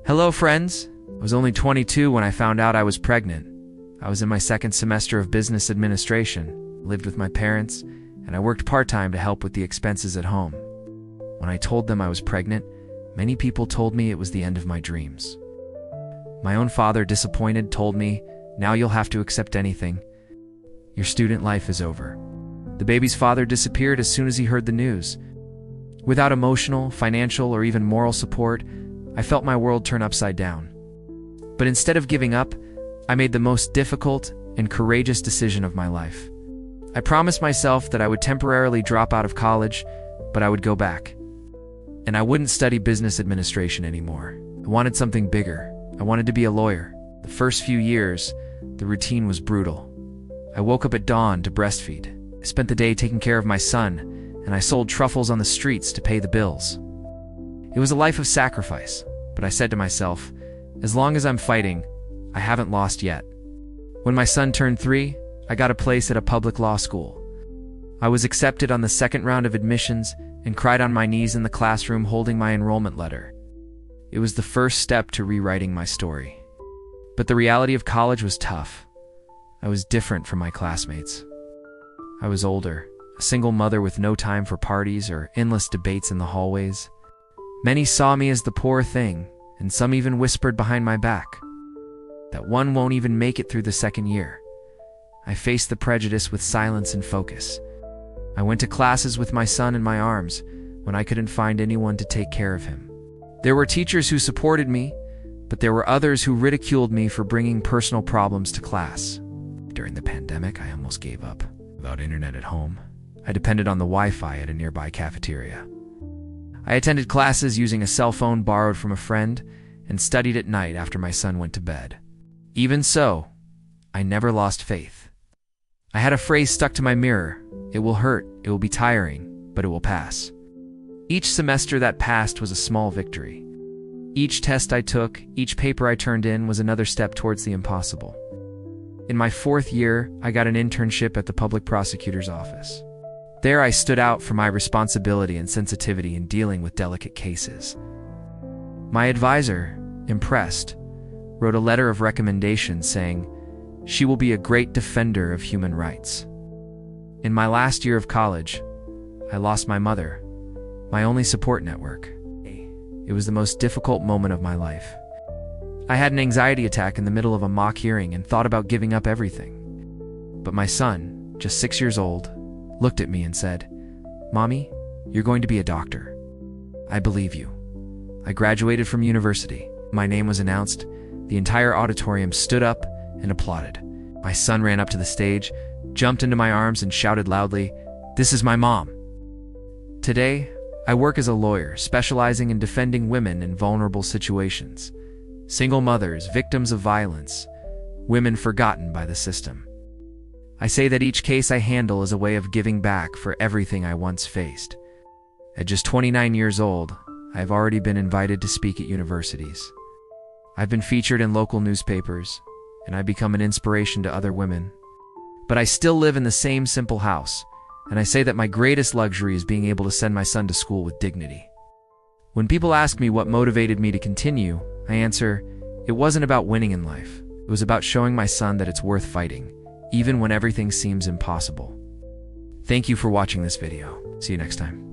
Hello, friends. I was only 22 when I found out I was pregnant. I was in my second semester of business administration, lived with my parents, and I worked part-time to help with the expenses at home. When I told them I was pregnant, many people told me it was the end of my dreams. My own father, disappointed, told me, "Now you'll have to accept anything. Your student life is over." The baby's father disappeared as soon as he heard the news. Without emotional, financial, or even moral support, I felt my world turn upside down. But instead of giving up, I made the most difficult and courageous decision of my life. I promised myself that I would temporarily drop out of college, but I would go back. And I wouldn't study business administration anymore. I wanted something bigger. I wanted to be a lawyer. The first few years, the routine was brutal. I woke up at dawn to breastfeed. I spent the day taking care of my son, and I sold truffles on the streets to pay the bills. It was a life of sacrifice, but I said to myself, as long as I'm fighting, I haven't lost yet. When my son turned 3, I got a place at a public law school. I was accepted on the second round of admissions and cried on my knees in the classroom holding my enrollment letter. It was the first step to rewriting my story. But the reality of college was tough. I was different from my classmates. I was older, a single mother with no time for parties or endless debates in the hallways. Many saw me as the poor thing, and some even whispered behind my back that one won't even make it through the second year. I faced the prejudice with silence and focus. I went to classes with my son in my arms when I couldn't find anyone to take care of him. There were teachers who supported me, but there were others who ridiculed me for bringing personal problems to class. During the pandemic, I almost gave up. Without internet at home, I depended on the Wi-Fi at a nearby cafeteria. I attended classes using a cell phone borrowed from a friend and studied at night after my son went to bed. Even so, I never lost faith. I had a phrase stuck to my mirror: "It will hurt, it will be tiring, but it will pass." Each semester that passed was a small victory. Each test I took, each paper I turned in was another step towards the impossible. In my 4th year, I got an internship at the public prosecutor's office. There I stood out for my responsibility and sensitivity in dealing with delicate cases. My advisor, impressed, wrote a letter of recommendation saying, "She will be a great defender of human rights." In my last year of college, I lost my mother, my only support network. It was the most difficult moment of my life. I had an anxiety attack in the middle of a mock hearing and thought about giving up everything. But my son, just 6 years old, looked at me and said, "Mommy, you're going to be a doctor. I believe you." I graduated from university. My name was announced. The entire auditorium stood up and applauded. My son ran up to the stage, jumped into my arms, and shouted loudly, "This is my mom." Today, I work as a lawyer, specializing in defending women in vulnerable situations. Single mothers, victims of violence, women forgotten by the system. I say that each case I handle is a way of giving back for everything I once faced. At just 29 years old, I have already been invited to speak at universities. I've been featured in local newspapers, and I've become an inspiration to other women. But I still live in the same simple house, and I say that my greatest luxury is being able to send my son to school with dignity. When people ask me what motivated me to continue, I answer, it wasn't about winning in life. It was about showing my son that it's worth fighting, even when everything seems impossible. Thank you for watching this video. See you next time.